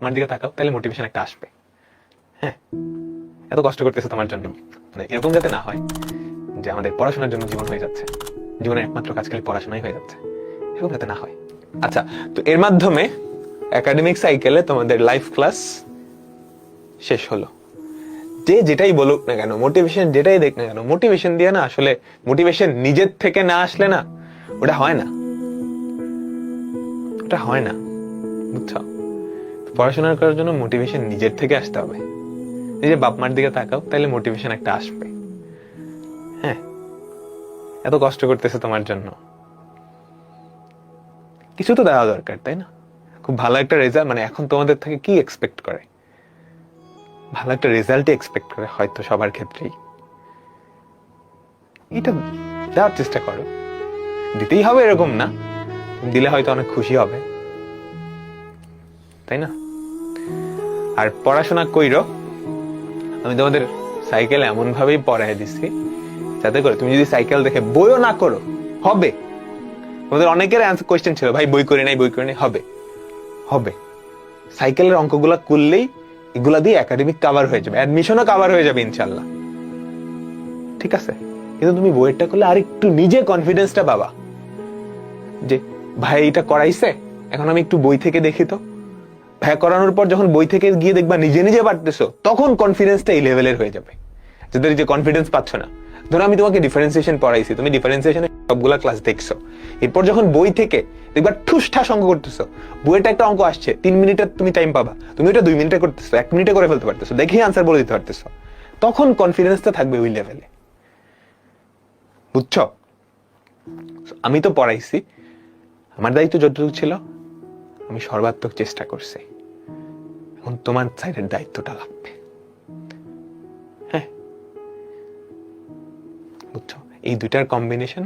আমার দিকে তাকাও, তাহলে মোটিভেশন একটা আসবে। হ্যাঁ, এত কষ্ট করতেছে তোমার জন্য, মানে এরকম যাতে না হয় যে আমাদের পড়াশোনার জন্য জীবন হয়ে যাচ্ছে, জীবনের একমাত্র কাজ খালি পড়াশোনাই হয়ে যাচ্ছে, এরকম যাতে না হয়। আচ্ছা, তো এর মাধ্যমে একাডেমিক সাইকেলে তোমাদের লাইফ ক্লাস শেষ হলো। যে যেটাই বলুক না কেন, মোটিভেশন যেটাই দেখ না কেন, মোটিভেশন দিয়ে না, আসলে মোটিভেশন নিজের থেকে না আসলে না, ওটা হয় না, ওটা হয় না, বুঝছো? পড়াশোনা করার জন্য মোটিভেশন নিজের থেকে আসতে হবে। নিজে বাপ মার দিকে তাকাও, তাহলে মোটিভেশন একটা আসবে। হ্যাঁ, এত কষ্ট করতেছে তোমার জন্য, কিছু তো দেওয়া দরকার, তাই না? খুব ভালো একটা রেজাল্ট, মানে এখন তোমাদের থেকে কি এক্সপেক্ট করে? ভালো একটা রেজাল্টই এক্সপেক্ট করে হয়তো সবার ক্ষেত্রেই। এটা দেওয়ার চেষ্টা করো, দিতেই হবে এরকম না, দিলে হয়তো অনেক খুশি হবে, তাই না? আর পড়াশোনা কইরো, আমি তোমাদের সাইকেল এমন ভাবেই পড়াই দিচ্ছি যাতে করে তুমি যদি সাইকেল দেখে বইও না করো, হবে। তোমাদের অনেকের অ্যান্সার কোয়েশ্চেন ছিল, ভাই বই করে নাই, বই করে নাই, হবে, হবে। সাইকেলের অঙ্কগুলা করলেই এগুলা দিয়ে একাডেমিক কভার হয়ে যাবে, অ্যাডমিশনও কভার হয়ে যাবে ইনশাল্লাহ, ঠিক আছে? কিন্তু তুমি বইয়েরটা করলে আর একটু নিজে কনফিডেন্সটা পাবা যে ভাই এটা করাইছে, এখন আমি একটু বই থেকে দেখি তো। ভাই করানোর পর যখন বই থেকে গিয়ে দেখবা নিজে নিজে পারতেছো, তখন কনফিডেন্সটা এই লেভেলের হয়ে যাবে। যাদের যে কনফিডেন্স পাচ্ছ না, ধরো আমি তোমাকে ডিফারেন্সিয়েশন পড়াইছি, তুমি ডিফারেন্সিয়েশনে সবগুলা ক্লাস দেখছো, এরপর যখন বই থেকে দেখবা ঠুসঠাস অঙ্ক করতেছো, বইয়েটা একটা অঙ্ক আসছে 3 মিনিটের তুমি টাইম পাবা, তুমি ওটা 2 মিনিটে করতেছো, 1 মিনিটে করে ফেলতে পারতেছো, দেখে আনসার বলে দিতে পারতেছো, তখন কনফিডেন্সটা থাকবে ওই লেভেলে, বুঝছো? আমি তো পড়াইছি, আমার দায়িত্ব যতটুকু ছিল আমি সর্বাত্মক চেষ্টা করছি, এখন তোমার সাইডের দায়িত্বটা লাগবে। হ্যাঁ, বুঝছো? এই দুইটার কম্বিনেশন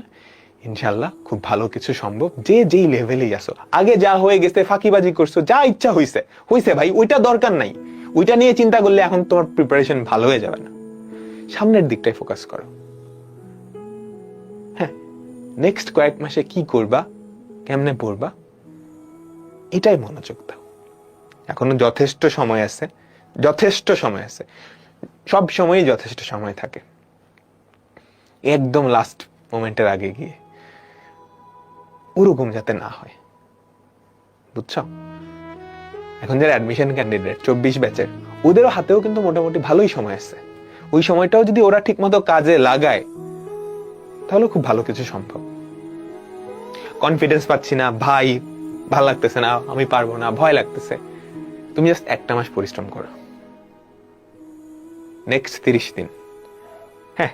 ইনশাল্লাহ খুব ভালো কিছু সম্ভব। যে যেই লেভেলেই আসো, আগে যা হয়ে গেছে, ফাঁকিবাজি করছো, যা ইচ্ছা হইছে হইছে ভাই, ওইটা দরকার নাই, ওইটা নিয়ে চিন্তা করলে এখন তোমার প্রিপারেশন ভালো হয়ে যাবে না। সামনের দিকটাই ফোকাস করো। হ্যাঁ, নেক্সট কয়েক মাসে কি করবা, কেমনে পড়বা, এটাই মনোযোগ দাও। এখনো যথেষ্ট সময় আছে, যথেষ্ট সময় আছে, সব সময়ই যথেষ্ট সময় থাকে। একদম লাস্ট মোমেন্টের আগে গিয়ে ওরকম যাতে না হয়, বুঝছো? এখন যারা অ্যাডমিশন ক্যান্ডিডেট 24 ব্যাচের, ওদেরও হাতেও কিন্তু মোটামুটি ভালোই সময় আছে। ওই সময়টাও যদি ওরা ঠিক মতো কাজে লাগায়, তাহলে খুব ভালো কিছু সম্ভব। কনফিডেন্স পাচ্ছি না ভাই, ভালো লাগতেছে না, আমি পারবো না, ভয় লাগতেছে, তুমি জাস্ট একটা মাস পরিশ্রম করো, নেক্সট 30 দিন, হ্যাঁ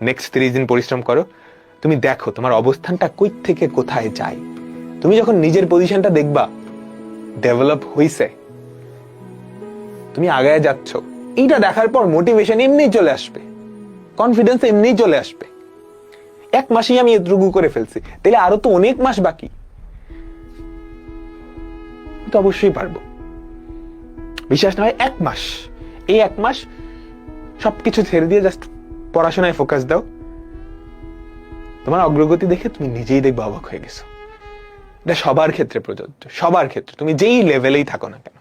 নেক্সট 30 দিন পরিশ্রম করো। তুমি দেখো তোমার অবস্থানটা কই থেকে কোথায় যায়। তুমি যখন নিজের পজিশনটা দেখবা ডেভেলপ হইছে, তুমি আগায় যাচ্ছ, এইটা দেখার পর মোটিভেশন এমনিই চলে আসবে, কনফিডেন্স এমনিই চলে আসবে। 1 মাসেই আমি এতটুকু করে ফেলছি, তাহলে আরো তো অনেক মাস বাকি, তো অবশ্যই পারবো। বিশ্বাস না হয় 1 মাস, এই 1 মাস সবকিছু ছেড়ে দিয়ে জাস্ট পড়াশোনায় ফোকাস দাও, তোমার অগ্রগতি দেখে তুমি নিজেই দেখবে অবাক হয়ে গেছো। এটা সবার ক্ষেত্রে প্রযোজ্য, সবার ক্ষেত্রে, তুমি যেই লেভেলেই থাকো না কেন,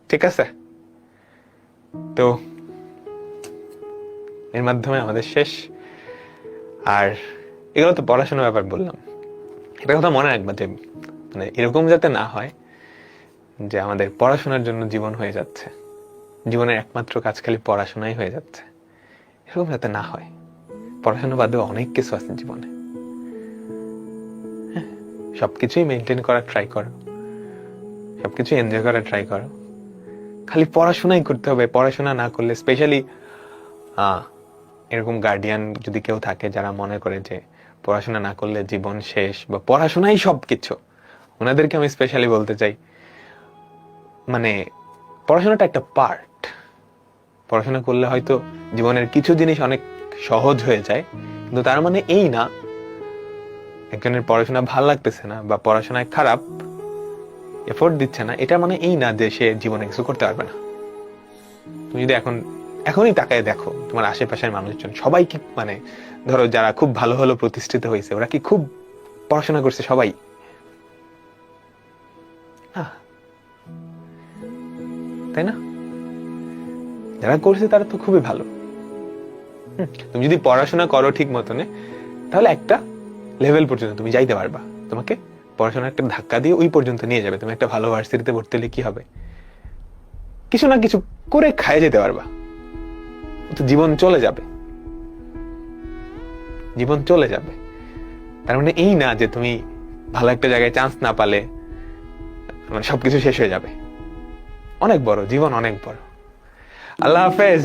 ঠিক আছে? তো এর মাধ্যমে আমাদের শেষ। আর এগুলো তো পড়াশোনার ব্যাপার বললাম, এটা কথা মনে রাখবা যে মানে এরকম যাতে না হয় যে আমাদের পড়াশোনার জন্য জীবন হয়ে যাচ্ছে, জীবনের একমাত্র কাজ খালি পড়াশোনাই হয়ে যাচ্ছে, এরকম যাতে না হয়। পড়াশোনা বাদে অনেক কিছু আছে জীবনে, হ্যাঁ সবকিছুই মেনটেন করার ট্রাই করো, সবকিছু এনজয় করার ট্রাই করো। খালি পড়াশোনাই করতে হবে, পড়াশোনা না করলে, স্পেশালি এরকম গার্ডিয়ান যদি কেউ থাকে যারা মনে করে যে পড়াশোনা না করলে জীবন শেষ বা পড়াশোনাই সবকিছু, ওনাদেরকে আমি স্পেশালি বলতে চাই, মানে পড়াশোনাটা একটা পার্ট। পড়াশোনা করলে হয়তো জীবনের কিছু জিনিস অনেক সহজ হয়ে যায়, কিন্তু তার মানে এই না, একজনের পড়াশোনা ভাল লাগতেছে না বা পড়াশোনায় খারাপ এফোর্ট দিচ্ছে না, এটা মানে এই না যে সে জীবনে কিছু করতে পারবে না। তুমি যদি এখনই তাকায় দেখো তোমার আশেপাশের মানুষজন সবাই কি, মানে ধরো যারা খুব ভালো ভালো প্রতিষ্ঠিত হয়েছে, ওরা কি খুব পড়াশোনা করছে? সবাই না। তাই না? যারা করছে তারা তো খুবই ভালো। তুমি যদি পড়াশোনা করো ঠিক মতনে, তাহলে একটা লেভেল পর্যন্ত তুমি যাইতে পারবা। তোমাকে পড়াশোনা একটা ধাক্কা দিয়ে ওই পর্যন্ত নিয়ে যাবে। তুমি একটা ভালো ভার্সিটিতে ভর্তি হলে কি হবে, কিছু না কিছু করে খায় যেতে পারবা। তো জীবন চলে যাবে, জীবন চলে যাবে। তার মানে এই না যে তুমি ভালো একটা জায়গায় চান্স না পালে মানে সবকিছু শেষ হয়ে যাবে। অনেক বড় জীবন, অনেক বড়। আল্লাহ হাফেজ,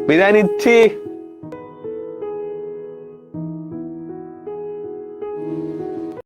বিদায় নিচ্ছি।